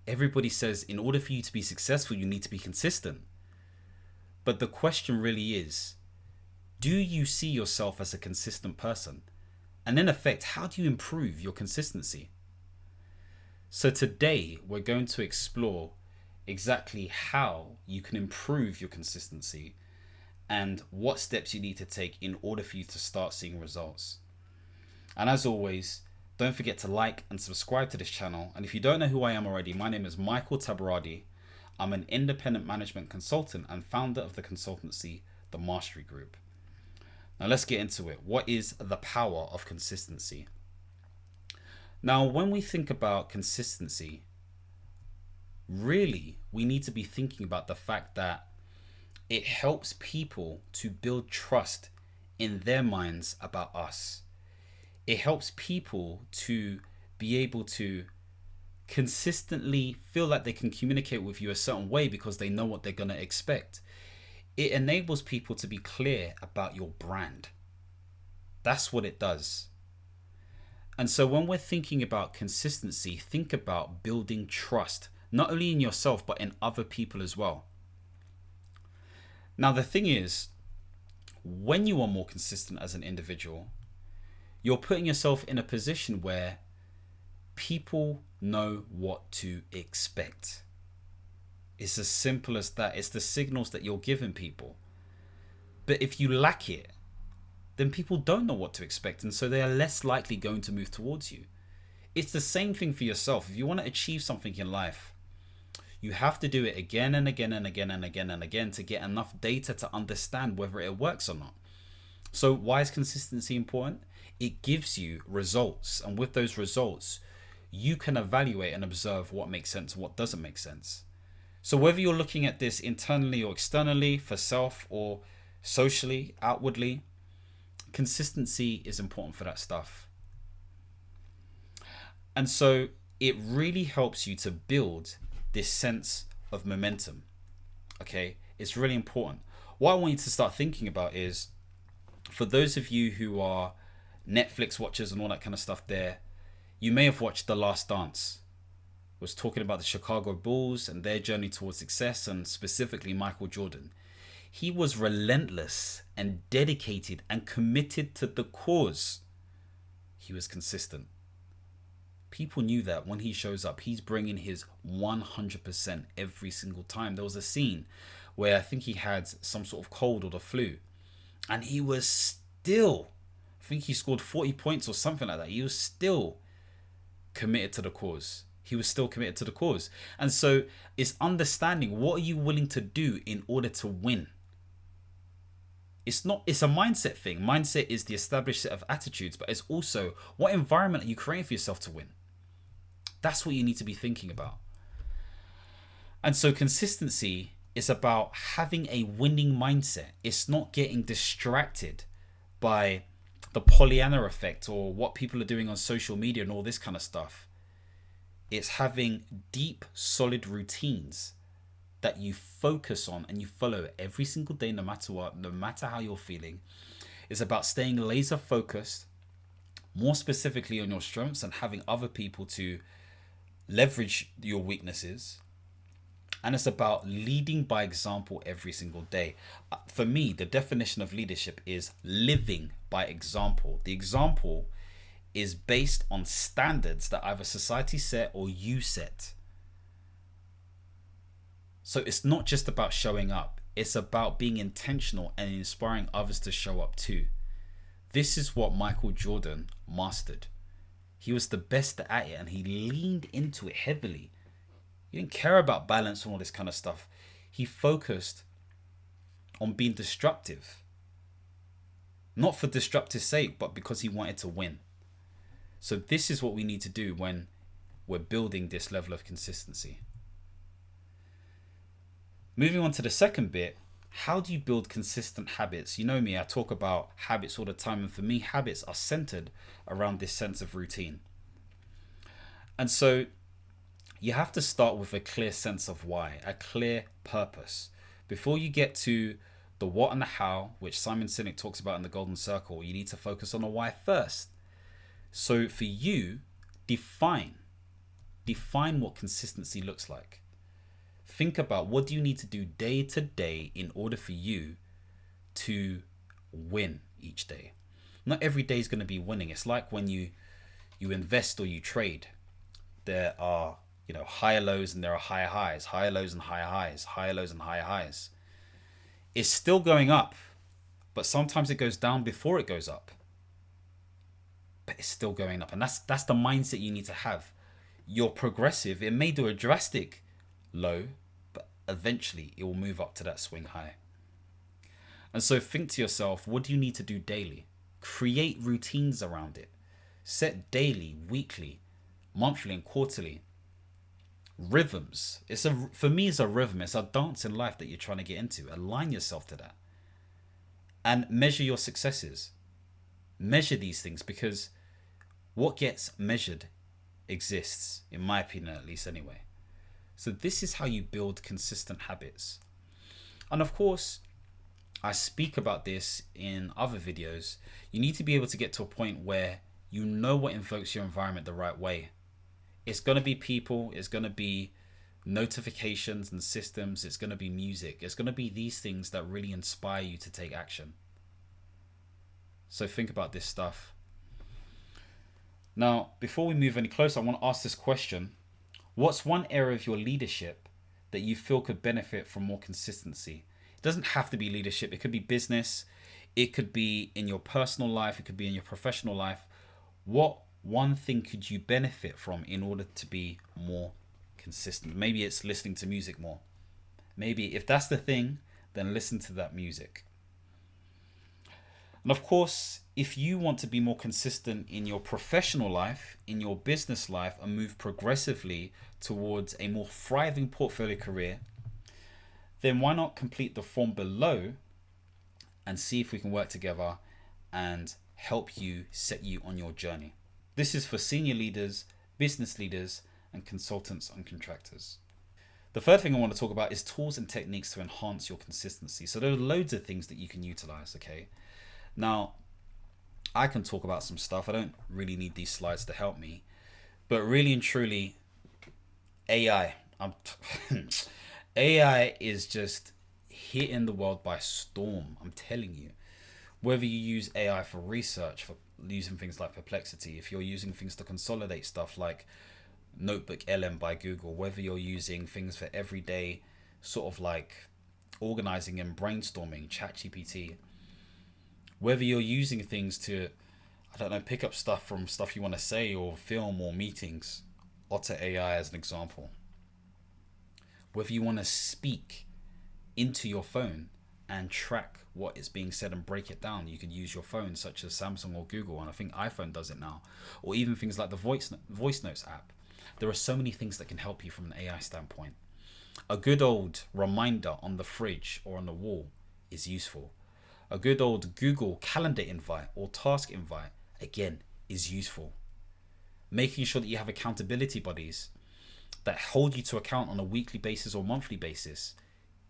Everybody says in order for you to be successful, you need to be consistent. But the question really is, do you see yourself as a consistent person? And in effect, how do you improve your consistency? So today we're going to explore exactly how you can improve your consistency and what steps you need to take in order for you to start seeing results. And as always, don't forget to like and subscribe to this channel. And if you don't know who I am already, my name is Michael Tabirade. I'm an independent management consultant and founder of the consultancy, The Mastery Group. Now let's get into it. What is the power of consistency? Now, when we think about consistency, really, we need to be thinking about the fact that it helps people to build trust in their minds about us. It helps people to be able to consistently feel like they can communicate with you a certain way because they know what they're going to expect. It enables people to be clear about your brand. That's what it does. And so when we're thinking about consistency, think about building trust, not only in yourself, but in other people as well. Now, the thing is, when you are more consistent as an individual, you're putting yourself in a position where people know what to expect. It's as simple as that. It's the signals that you're giving people. But if you lack it, then people don't know what to expect, and so they are less likely going to move towards you. It's the same thing for yourself. If you want to achieve something in life, you have to do it again and again and again and again and again to get enough data to understand whether it works or not. So why is consistency important? It gives you results, and with those results, you can evaluate and observe what makes sense and what doesn't make sense. So whether you're looking at this internally or externally, for self or socially, outwardly, consistency is important for that stuff. And so it really helps you to build this sense of momentum. Okay, it's really important. What I want you to start thinking about is, for those of you who are Netflix watchers and all that kind of stuff there, you may have watched The Last Dance. It was talking about the Chicago Bulls and their journey towards success, and specifically Michael Jordan. He was relentless and dedicated and committed to the cause. He was consistent. People knew that when he shows up, he's bringing his 100% every single time. There was a scene where I think he had some sort of cold or the flu, and he was still, I think he scored 40 points or something like that. He was still committed to the cause. He was still committed to the cause. And so it's understanding, what are you willing to do in order to win? It's a mindset thing. Mindset is the established set of attitudes, but it's also, what environment are you creating for yourself to win? That's what you need to be thinking about. And so consistency is about having a winning mindset. It's not getting distracted by the Pollyanna effect or what people are doing on social media and all this kind of stuff. It's having deep, solid routines that you focus on and you follow every single day, no matter what, no matter how you're feeling. It's about staying laser focused, more specifically on your strengths, and having other people to leverage your weaknesses. And it's about leading by example every single day. For me, the definition of leadership is living by example. The example is based on standards that either society set or you set. So it's not just about showing up. It's about being intentional and inspiring others to show up too. This is what Michael Jordan mastered. He was the best at it, and he leaned into it heavily. He didn't care about balance and all this kind of stuff. He focused on being disruptive. Not for disruptive sake, but because he wanted to win. So this is what we need to do when we're building this level of consistency. Moving on to the second bit, how do you build consistent habits? You know me, I talk about habits all the time, and for me, habits are centered around this sense of routine. And so you have to start with a clear sense of why, a clear purpose. Before you get to the what and the how, which Simon Sinek talks about in the Golden Circle, you need to focus on the why first. So for you, define define what consistency looks like. Think about what do you need to do day to day in order for you to win each day. Not every day is going to be winning. It's like when you invest or you trade. There are, higher lows and there are higher highs, higher lows and higher highs, higher lows and higher highs. It's still going up, but sometimes it goes down before it goes up. But it's still going up, and that's the mindset you need to have. You're progressive. It may do a drastic low, but eventually it will move up to that swing high. And so think to yourself, what do you need to do daily? Create routines around it. Set daily, weekly, monthly, and quarterly rhythms. For me, it's a rhythm. It's a dance in life that you're trying to get into. Align yourself to that and measure your successes. Measure these things, because what gets measured exists, in my opinion, at least anyway. So this is how you build consistent habits. And of course, I speak about this in other videos. You need to be able to get to a point where you know what invokes your environment the right way. It's going to be people, it's going to be notifications and systems, it's going to be music. It's going to be these things that really inspire you to take action. So think about this stuff. Now, before we move any closer, I want to ask this question. What's one area of your leadership that you feel could benefit from more consistency? It doesn't have to be leadership. It could be business. It could be in your personal life. It could be in your professional life. What one thing could you benefit from in order to be more consistent? Maybe it's listening to music more. Maybe if that's the thing, then listen to that music. And of course, if you want to be more consistent in your professional life, in your business life, and move progressively towards a more thriving portfolio career, then why not complete the form below and see if we can work together and help you, set you on your journey. This is for senior leaders, business leaders, and consultants and contractors. The third thing I want to talk about is tools and techniques to enhance your consistency. So there are loads of things that you can utilize, okay? Now, I can talk about some stuff. I don't really need these slides to help me. But really and truly, AI. AI is just hitting the world by storm. I'm telling you. Whether you use AI for research, for using things like Perplexity, if you're using things to consolidate stuff like Notebook LM by Google, whether you're using things for everyday sort of like organizing and brainstorming, ChatGPT, whether you're using things to, pick up stuff from stuff you want to say or film or meetings, Otter AI as an example. Whether you want to speak into your phone and track what is being said and break it down, you can use your phone, such as Samsung or Google, and I think iPhone does it now, or even things like the voice notes app. There are so many things that can help you from an AI standpoint. A good old reminder on the fridge or on the wall is useful. A good old Google Calendar invite or task invite, again, is useful. Making sure that you have accountability buddies that hold you to account on a weekly basis or monthly basis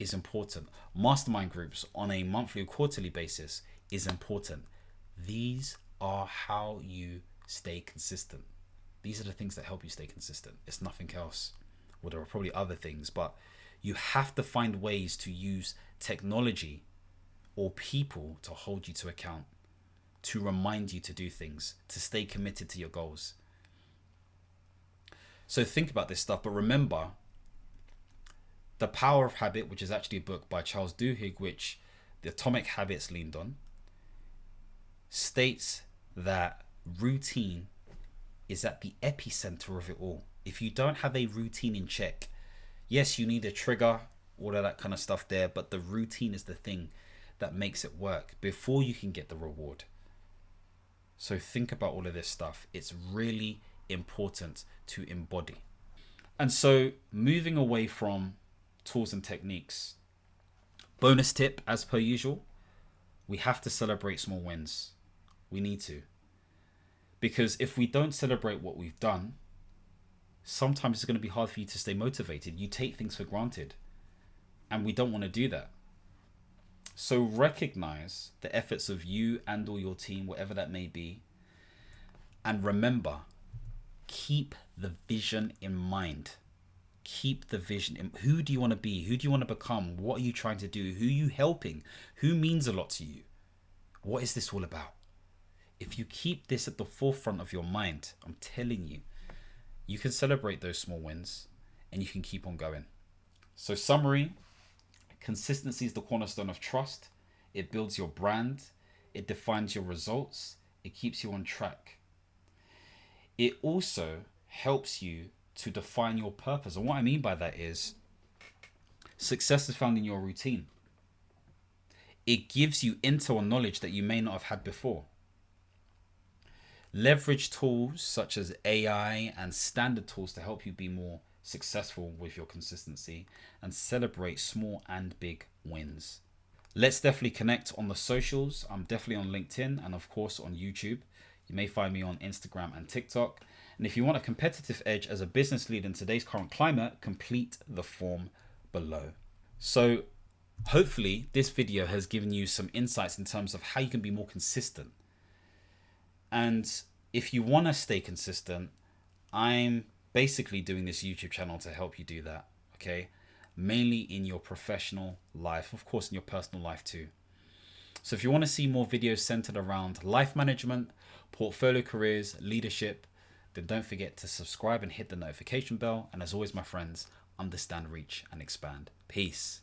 is important. Mastermind groups on a monthly or quarterly basis is important. These are how you stay consistent. These are the things that help you stay consistent. It's nothing else. Well, there are probably other things, but you have to find ways to use technology or people to hold you to account, to remind you to do things, to stay committed to your goals. So think about this stuff, but remember, The Power of Habit, which is actually a book by Charles Duhigg, which the Atomic Habits leaned on, states that routine is at the epicenter of it all. If you don't have a routine in check, yes, you need a trigger, all of that kind of stuff there, but the routine is the thing that makes it work before you can get the reward. So think about all of this stuff. It's really important to embody. And so moving away from tools and techniques, bonus tip as per usual, we have to celebrate small wins. We need to. Because if we don't celebrate what we've done, sometimes it's going to be hard for you to stay motivated. You take things for granted, and we don't want to do that. So recognize the efforts of you and or your team, whatever that may be, and remember keep the vision in mind. Keep the vision in. Who do you want to be? Who do you want to become? What are you trying to do? Who are you helping? Who means a lot to you? What is this all about? If you keep this at the forefront of your mind, I'm telling you, you can celebrate those small wins and you can keep on going. So summary, consistency is the cornerstone of trust. It builds your brand. It defines your results. It keeps you on track. It also helps you to define your purpose. And what I mean by that is success is found in your routine. It gives you intel and knowledge that you may not have had before. Leverage tools such as AI and standard tools to help you be more successful with your consistency, and celebrate small and big wins. Let's definitely connect on the socials. I'm definitely on LinkedIn and of course on YouTube. You may find me on Instagram and TikTok. And if you want a competitive edge as a business leader in today's current climate, complete the form below. So hopefully this video has given you some insights in terms of how you can be more consistent. And if you want to stay consistent, I'm basically doing this YouTube channel to help you do that. Okay. Mainly in your professional life, of course in your personal life too. So if you want to see more videos centered around life management, portfolio careers, leadership, then don't forget to subscribe and hit the notification bell. And as always, my friends, understand, reach, and expand. Peace.